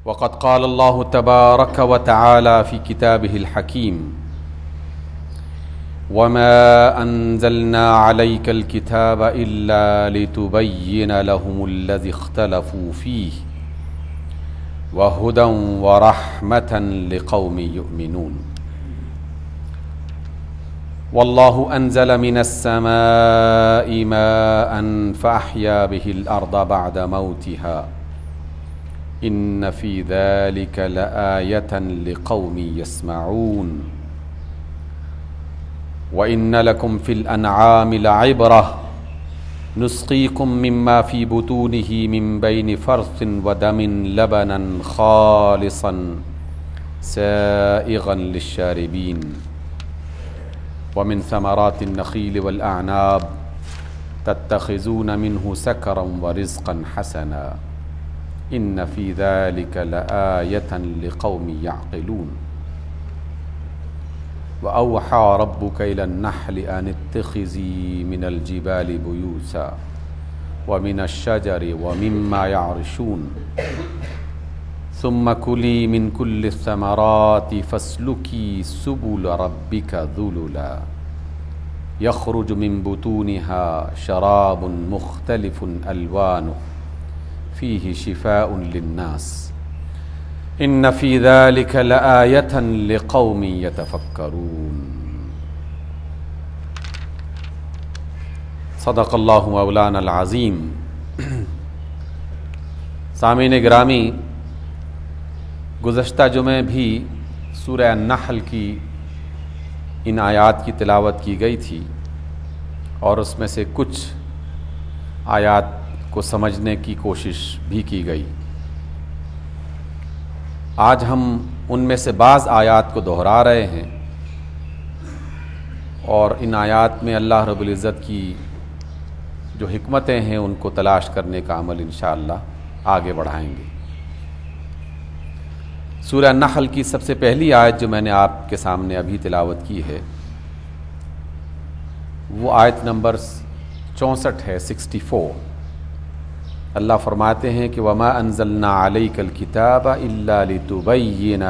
وقد قال الله تبارك وتعالى في كتابه الحكيم وما أنزلنا عليك الكتاب إلا لتبين لهم الذي اختلفوا فيه وهدى ورحمة لقوم يؤمنون والله أنزل من السماء ماء فأحيا به الأرض بعد موتها إن في ذلك لآية لقوم يسمعون وإن لكم في الأنعام لعبرة نسقيكم مما في بطونه من بين فرث ودم لبنا خالصا سائغا للشاربين ومن ثمرات النخيل والأعناب تتخذون منه سكرا ورزقا حسنا إن في ذلك لآية لقوم يعقلون وأوحى ربك إلى النحل أن اتخذي من الجبال بيوتا ومن الشجر ومما يعرشون ثم كلي من كل الثمرات فاسلكي سبل ربك ذللا يخرج من بطونها شراب مختلف ألوانه فيه شفاء للناس إن في ذلك لآية لقوم يتفكرون صدق اللہ مولانا العظیم۔ سامعین گرامی، گزشتہ جمعے بھی سورہ النحل کی ان آیات کی تلاوت کی گئی تھی اور اس میں سے کچھ آیات کو سمجھنے کی کوشش بھی کی گئی۔ آج ہم ان میں سے بعض آیات کو دہرا رہے ہیں اور ان آیات میں اللہ رب العزت کی جو حکمتیں ہیں ان کو تلاش کرنے کا عمل انشاءاللہ آگے بڑھائیں گے۔ سورہ النحل کی سب سے پہلی آیت جو میں نے آپ کے سامنے ابھی تلاوت کی ہے وہ آیت نمبر 64 ہے، 64۔ اللہ فرماتے ہیں کہ وَمَا أَنزَلْنَا عَلَيْكَ الْكِتَابَ إِلَّا لِتُبَيِّنَ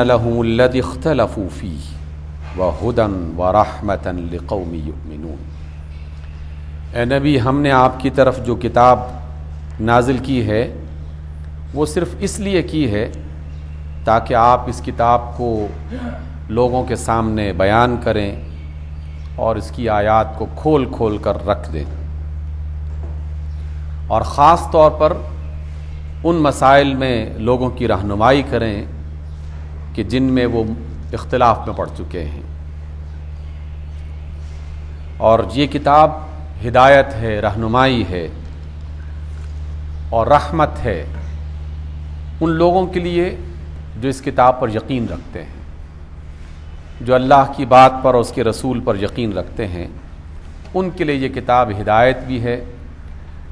لَهُمُ الَّذِي اخْتَلَفُوا فِيهِ وَهُدًى وَرَحْمَةً لِقَوْمِ يُؤْمِنُونَ۔ اے نبی، ہم نے آپ کی طرف جو کتاب نازل کی ہے وہ صرف اس لیے کی ہے تاکہ آپ اس کتاب کو لوگوں کے سامنے بیان کریں اور اس کی آیات کو کھول کھول کر رکھ دیں، اور خاص طور پر ان مسائل میں لوگوں کی رہنمائی کریں کہ جن میں وہ اختلاف میں پڑ چکے ہیں۔ اور یہ کتاب ہدایت ہے، رہنمائی ہے اور رحمت ہے ان لوگوں کے لیے جو اس کتاب پر یقین رکھتے ہیں، جو اللہ کی بات پر اور اس کے رسول پر یقین رکھتے ہیں، ان کے لیے یہ کتاب ہدایت بھی ہے،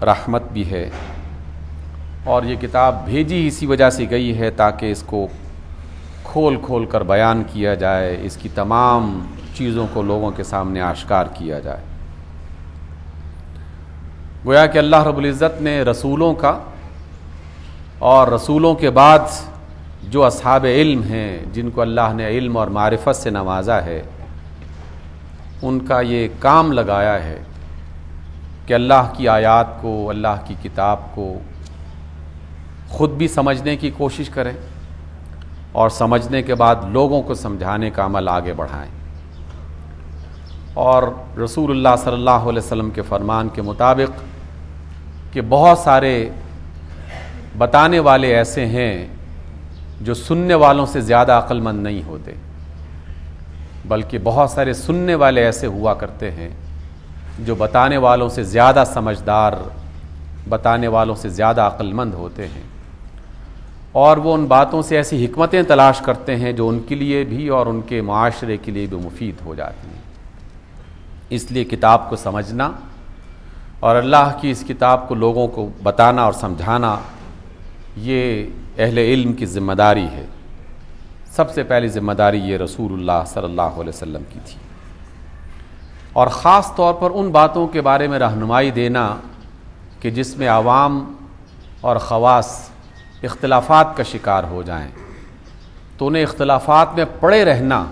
رحمت بھی ہے۔ اور یہ کتاب بھیجی اسی وجہ سے گئی ہے تاکہ اس کو کھول کھول کر بیان کیا جائے، اس کی تمام چیزوں کو لوگوں کے سامنے آشکار کیا جائے۔ گویا کہ اللہ رب العزت نے رسولوں کا اور رسولوں کے بعد جو اصحاب علم ہیں، جن کو اللہ نے علم اور معرفت سے نوازا ہے، ان کا یہ کام لگایا ہے کہ اللہ کی آیات کو، اللہ کی کتاب کو خود بھی سمجھنے کی کوشش کریں اور سمجھنے کے بعد لوگوں کو سمجھانے کا عمل آگے بڑھائیں۔ اور رسول اللہ صلی اللہ علیہ وسلم کے فرمان کے مطابق کہ بہت سارے بتانے والے ایسے ہیں جو سننے والوں سے زیادہ عقل مند نہیں ہوتے، بلکہ بہت سارے سننے والے ایسے ہوا کرتے ہیں جو بتانے والوں سے زیادہ سمجھدار، بتانے والوں سے زیادہ عقل مند ہوتے ہیں، اور وہ ان باتوں سے ایسی حکمتیں تلاش کرتے ہیں جو ان کے لیے بھی اور ان کے معاشرے کے لیے بھی مفید ہو جاتی ہیں۔ اس لیے کتاب کو سمجھنا اور اللہ کی اس کتاب کو لوگوں کو بتانا اور سمجھانا یہ اہل علم کی ذمہ داری ہے۔ سب سے پہلی ذمہ داری یہ رسول اللہ صلی اللہ علیہ وسلم کی تھی، اور خاص طور پر ان باتوں کے بارے میں رہنمائی دینا کہ جس میں عوام اور خواص اختلافات کا شکار ہو جائیں، تو انہیں اختلافات میں پڑے رہنا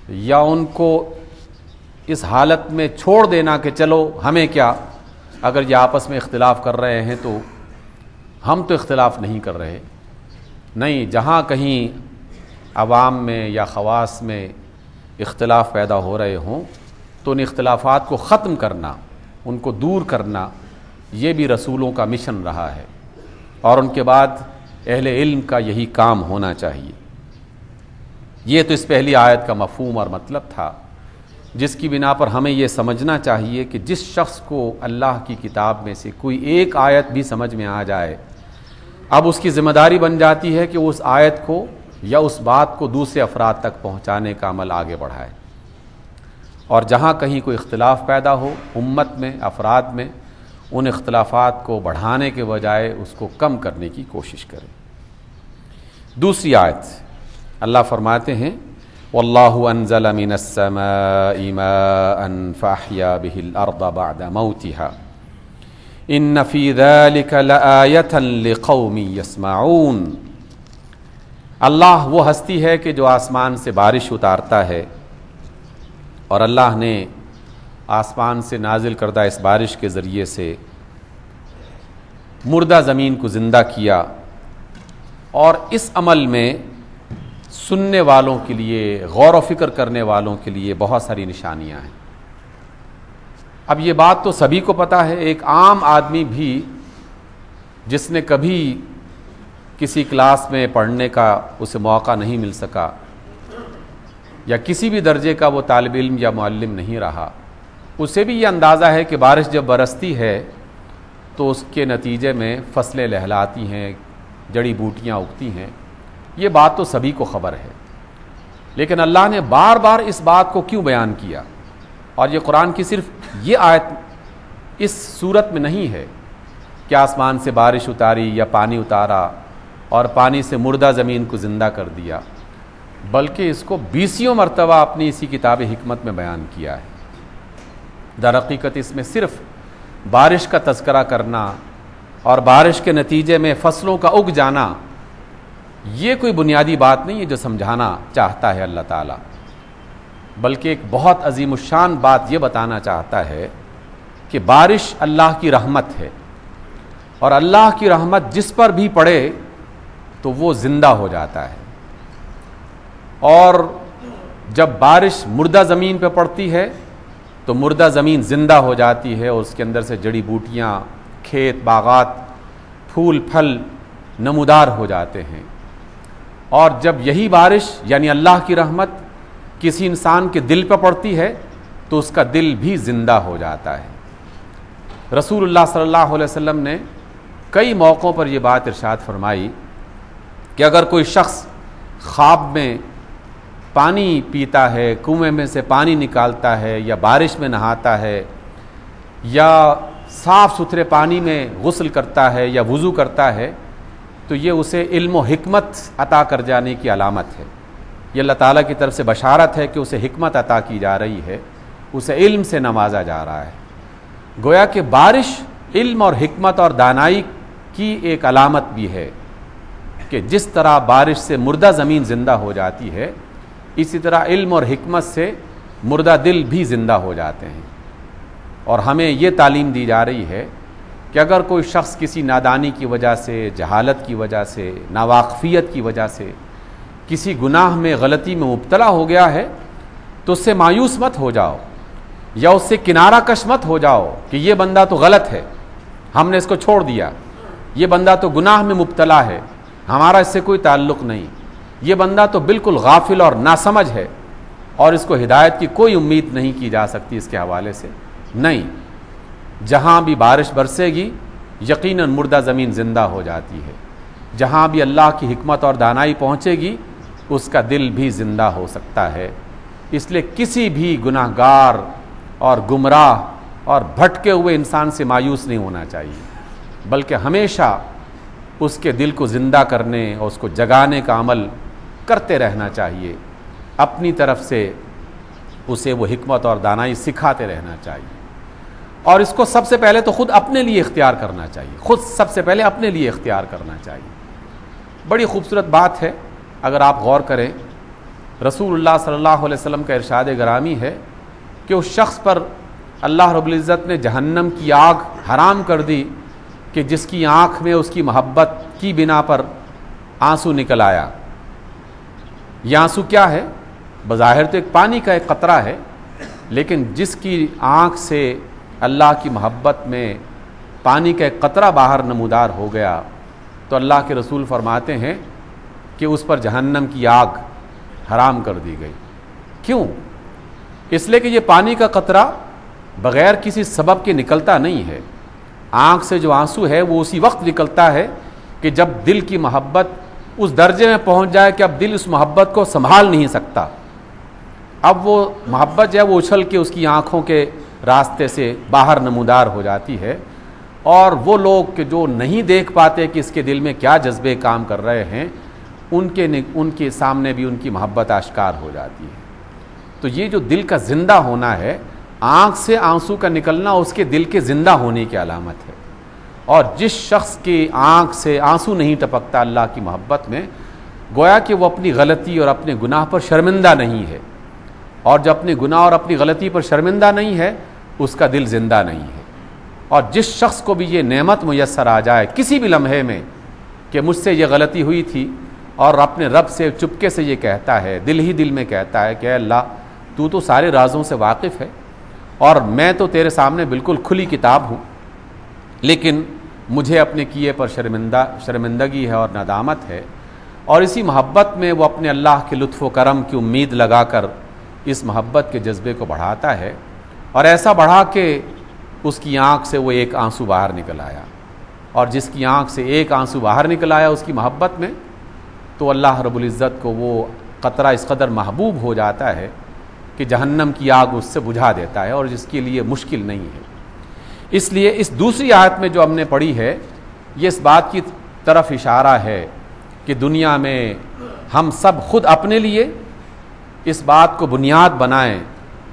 یا ان کو اس حالت میں چھوڑ دینا کہ چلو ہمیں کیا، اگر یہ آپس میں اختلاف کر رہے ہیں تو ہم تو اختلاف نہیں کر رہے. نہیں، جہاں کہیں عوام میں یا خواص میں اختلاف پیدا ہو رہے ہوں تو ان اختلافات کو ختم کرنا، ان کو دور کرنا، یہ بھی رسولوں کا مشن رہا ہے، اور ان کے بعد اہل علم کا یہی کام ہونا چاہیے. یہ تو اس پہلی آیت کا مفہوم اور مطلب تھا، جس کی بنا پر ہمیں یہ سمجھنا چاہیے کہ جس شخص کو اللہ کی کتاب میں سے کوئی ایک آیت بھی سمجھ میں آ جائے، اب اس کی ذمہ داری بن جاتی ہے کہ وہ اس آیت کو یا اس بات کو دوسرے افراد تک پہنچانے کا عمل آگے بڑھائے، اور جہاں کہیں کوئی اختلاف پیدا ہو امت میں، افراد میں، ان اختلافات کو بڑھانے کے بجائے اس کو کم کرنے کی کوشش کرے. دوسری آیت اللہ فرماتے ہیں واللہ انزل من السماء ماء فاحیا به الارض بعد موتها ان فی ذلک لآیۃ لقوم یسمعون. اللہ وہ ہستی ہے کہ جو آسمان سے بارش اتارتا ہے، اور اللہ نے آسمان سے نازل کردہ اس بارش کے ذریعے سے مردہ زمین کو زندہ کیا، اور اس عمل میں سننے والوں کے لیے، غور و فکر کرنے والوں کے لیے بہت ساری نشانیاں ہیں. اب یہ بات تو سبھی کو پتہ ہے، ایک عام آدمی بھی جس نے کبھی کسی کلاس میں پڑھنے کا اسے موقع نہیں مل سکا، یا کسی بھی درجے کا وہ طالب علم یا معلم نہیں رہا، اسے بھی یہ اندازہ ہے کہ بارش جب برستی ہے تو اس کے نتیجے میں فصلیں لہلاتی ہیں، جڑی بوٹیاں اگتی ہیں. یہ بات تو سبھی کو خبر ہے، لیکن اللہ نے بار بار اس بات کو کیوں بیان کیا؟ اور یہ قرآن کی صرف یہ آیت اس صورت میں نہیں ہے کہ آسمان سے بارش اتاری یا پانی اتارا اور پانی سے مردہ زمین کو زندہ کر دیا، بلکہ اس کو 20 مرتبہ اپنی اسی کتاب حکمت میں بیان کیا ہے. در حقیقت اس میں صرف بارش کا تذکرہ کرنا اور بارش کے نتیجے میں فصلوں کا اگ جانا، یہ کوئی بنیادی بات نہیں ہے جو سمجھانا چاہتا ہے اللہ تعالیٰ، بلکہ ایک بہت عظیم الشان بات یہ بتانا چاہتا ہے کہ بارش اللہ کی رحمت ہے، اور اللہ کی رحمت جس پر بھی پڑے تو وہ زندہ ہو جاتا ہے. اور جب بارش مردہ زمین پہ پڑتی ہے تو مردہ زمین زندہ ہو جاتی ہے، اور اس کے اندر سے جڑی بوٹیاں، کھیت، باغات، پھول پھل نمودار ہو جاتے ہیں. اور جب یہی بارش یعنی اللہ کی رحمت کسی انسان کے دل پہ پڑتی ہے تو اس کا دل بھی زندہ ہو جاتا ہے. رسول اللہ صلی اللہ علیہ وسلم نے کئی موقعوں پر یہ بات ارشاد فرمائی کہ اگر کوئی شخص خواب میں پانی پیتا ہے، کنویں میں سے پانی نکالتا ہے، یا بارش میں نہاتا ہے، یا صاف ستھرے پانی میں غسل کرتا ہے یا وضو کرتا ہے، تو یہ اسے علم و حکمت عطا کر جانے کی علامت ہے. یہ اللہ تعالیٰ کی طرف سے بشارت ہے کہ اسے حکمت عطا کی جا رہی ہے، اسے علم سے نوازا جا رہا ہے. گویا کہ بارش علم اور حکمت اور دانائی کی ایک علامت بھی ہے کہ جس طرح بارش سے مردہ زمین زندہ ہو جاتی ہے، اسی طرح علم اور حکمت سے مردہ دل بھی زندہ ہو جاتے ہیں. اور ہمیں یہ تعلیم دی جا رہی ہے کہ اگر کوئی شخص کسی نادانی کی وجہ سے، جہالت کی وجہ سے، ناواقفیت کی وجہ سے کسی گناہ میں، غلطی میں مبتلا ہو گیا ہے تو اس سے مایوس مت ہو جاؤ، یا اس سے کنارہ کش مت ہو جاؤ کہ یہ بندہ تو غلط ہے، ہم نے اس کو چھوڑ دیا، یہ بندہ تو گناہ میں مبتلا ہے، ہمارا اس سے کوئی تعلق نہیں، یہ بندہ تو بالکل غافل اور ناسمجھ ہے اور اس کو ہدایت کی کوئی امید نہیں کی جا سکتی اس کے حوالے سے. نہیں، جہاں بھی بارش برسے گی یقیناً مردہ زمین زندہ ہو جاتی ہے. جہاں بھی اللہ کی حکمت اور دانائی پہنچے گی اس کا دل بھی زندہ ہو سکتا ہے. اس لیے کسی بھی گناہ گار اور گمراہ اور بھٹکے ہوئے انسان سے مایوس نہیں ہونا چاہیے، بلکہ ہمیشہ اس کے دل کو زندہ کرنے اور اس کو جگانے کا عمل کرتے رہنا چاہیے. اپنی طرف سے اسے وہ حکمت اور دانائی سکھاتے رہنا چاہیے. اور اس کو سب سے پہلے تو خود اپنے لیے اختیار کرنا چاہیے، خود سب سے پہلے اپنے لیے اختیار کرنا چاہیے۔ بڑی خوبصورت بات ہے، اگر آپ غور کریں، رسول اللہ صلی اللہ علیہ وسلم کا ارشاد گرامی ہے کہ اس شخص پر اللہ رب العزت نے جہنم کی آگ حرام کر دی کہ جس کی آنکھ میں اس کی محبت کی بنا پر آنسو نکل آیا۔ یہ آنسو کیا ہے؟ بظاہر تو ایک پانی کا ایک قطرہ ہے، لیکن جس کی آنکھ سے اللہ کی محبت میں پانی کا ایک قطرہ باہر نمودار ہو گیا تو اللہ کے رسول فرماتے ہیں کہ اس پر جہنم کی آگ حرام کر دی گئی۔ کیوں؟ اس لیے کہ یہ پانی کا قطرہ بغیر کسی سبب کے نکلتا نہیں ہے۔ آنکھ سے جو آنسو ہے وہ اسی وقت نکلتا ہے کہ جب دل کی محبت اس درجے میں پہنچ جائے کہ اب دل اس محبت کو سنبھال نہیں سکتا، اب وہ محبت جو ہے وہ اچھل کے اس کی آنکھوں کے راستے سے باہر نمودار ہو جاتی ہے، اور وہ لوگ کہ جو نہیں دیکھ پاتے کہ اس کے دل میں کیا جذبے کام کر رہے ہیں، ان کے سامنے بھی ان کی محبت آشکار ہو جاتی ہے۔ تو یہ جو دل کا زندہ ہونا ہے، آنکھ سے آنسو کا نکلنا اس کے دل کے زندہ ہونے کی علامت ہے۔ اور جس شخص کی آنکھ سے آنسو نہیں ٹپکتا اللہ کی محبت میں، گویا کہ وہ اپنی غلطی اور اپنے گناہ پر شرمندہ نہیں ہے، اور جو اپنے گناہ اور اپنی غلطی پر شرمندہ نہیں ہے اس کا دل زندہ نہیں ہے۔ اور جس شخص کو بھی یہ نعمت میسر آ جائے کسی بھی لمحے میں کہ مجھ سے یہ غلطی ہوئی تھی، اور اپنے رب سے چپکے سے یہ کہتا ہے، دل ہی دل میں کہتا ہے کہ اے اللہ تو سارے رازوں سے واقف ہے، اور میں تو تیرے سامنے بالکل کھلی کتاب ہوں، لیکن مجھے اپنے کیے پر شرمندگی ہے اور ندامت ہے، اور اسی محبت میں وہ اپنے اللہ کے لطف و کرم کی امید لگا کر اس محبت کے جذبے کو بڑھاتا ہے، اور ایسا بڑھا کہ اس کی آنکھ سے وہ ایک آنسو باہر نکل آیا، اور جس کی آنکھ سے ایک آنسو باہر نکل آیا اس کی محبت میں، تو اللہ رب العزت کو وہ قطرہ اس قدر محبوب ہو جاتا ہے کہ جہنم کی آگ اس سے بجھا دیتا ہے، اور جس کے لیے مشکل نہیں ہے۔ اس لیے اس دوسری آیت میں جو ہم نے پڑھی ہے، یہ اس بات کی طرف اشارہ ہے کہ دنیا میں ہم سب خود اپنے لیے اس بات کو بنیاد بنائیں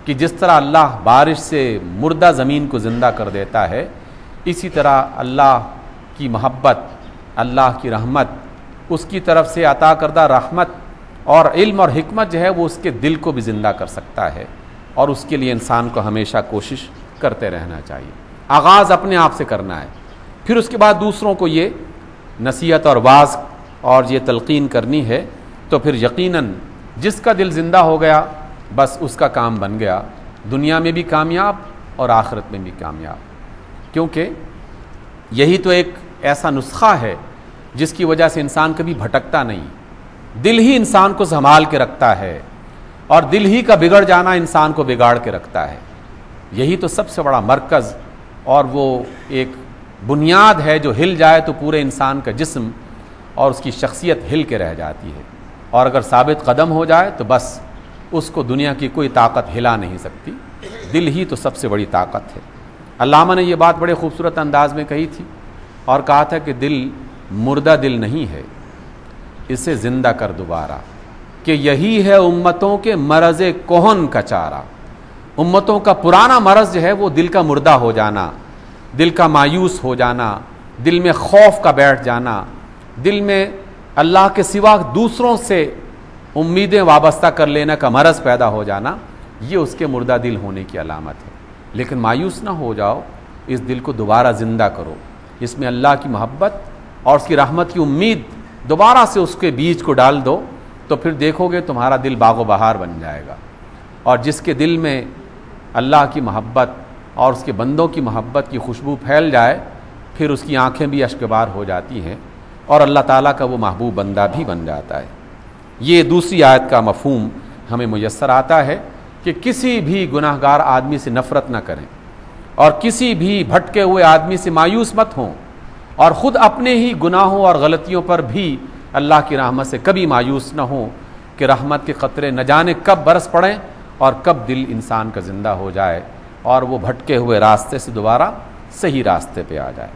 کہ جس طرح اللہ بارش سے مردہ زمین کو زندہ کر دیتا ہے، اسی طرح اللہ کی محبت، اللہ کی رحمت، اس کی طرف سے عطا کردہ رحمت اور علم اور حکمت جو ہے وہ اس کے دل کو بھی زندہ کر سکتا ہے، اور اس کے لیے انسان کو ہمیشہ کوشش کرتے رہنا چاہیے۔ آغاز اپنے آپ سے کرنا ہے، پھر اس کے بعد دوسروں کو یہ نصیحت اور واعظ اور یہ تلقین کرنی ہے، تو پھر یقیناً جس کا دل زندہ ہو گیا بس اس کا کام بن گیا، دنیا میں بھی کامیاب اور آخرت میں بھی کامیاب، کیونکہ یہی تو ایک ایسا نسخہ ہے جس کی وجہ سے انسان کبھی بھٹکتا نہیں۔ دل ہی انسان کو سنبھال کے رکھتا ہے، اور دل ہی کا بگڑ جانا انسان کو بگاڑ کے رکھتا ہے۔ یہی تو سب سے بڑا مرکز اور وہ ایک بنیاد ہے، جو ہل جائے تو پورے انسان کا جسم اور اس کی شخصیت ہل کے رہ جاتی ہے، اور اگر ثابت قدم ہو جائے تو بس اس کو دنیا کی کوئی طاقت ہلا نہیں سکتی۔ دل ہی تو سب سے بڑی طاقت ہے۔ علامہ نے یہ بات بڑے خوبصورت انداز میں کہی تھی، اور کہا تھا کہ دل مردہ دل نہیں ہے، اسے زندہ کر دوبارہ، کہ یہی ہے امتوں کے مرض کہن کا چارہ۔ امتوں کا پرانا مرض جو ہے وہ دل کا مردہ ہو جانا، دل کا مایوس ہو جانا، دل میں خوف کا بیٹھ جانا، دل میں اللہ کے سوا دوسروں سے امیدیں وابستہ کر لینا کا مرض پیدا ہو جانا، یہ اس کے مردہ دل ہونے کی علامت ہے۔ لیکن مایوس نہ ہو جاؤ، اس دل کو دوبارہ زندہ کرو، اس میں اللہ کی محبت اور اس کی رحمت کی امید دوبارہ سے اس کے بیج کو ڈال دو، تو پھر دیکھو گے تمہارا دل باغ و بہار بن جائے گا۔ اور جس کے دل میں اللہ کی محبت اور اس کے بندوں کی محبت کی خوشبو پھیل جائے، پھر اس کی آنکھیں بھی اشکبار ہو جاتی ہیں، اور اللہ تعالیٰ کا وہ محبوب بندہ بھی بن جاتا ہے۔ یہ دوسری آیت کا مفہوم ہمیں میسر آتا ہے کہ کسی بھی گناہ گار آدمی سے نفرت نہ کریں، اور کسی بھی بھٹکے ہوئے آدمی سے مایوس مت ہوں، اور خود اپنے ہی گناہوں اور غلطیوں پر بھی اللہ کی رحمت سے کبھی مایوس نہ ہوں کہ رحمت کے قطرے نہ جانے کب برس پڑیں اور کب دل انسان کا زندہ ہو جائے اور وہ بھٹکے ہوئے راستے سے دوبارہ صحیح راستے پہ آ جائے۔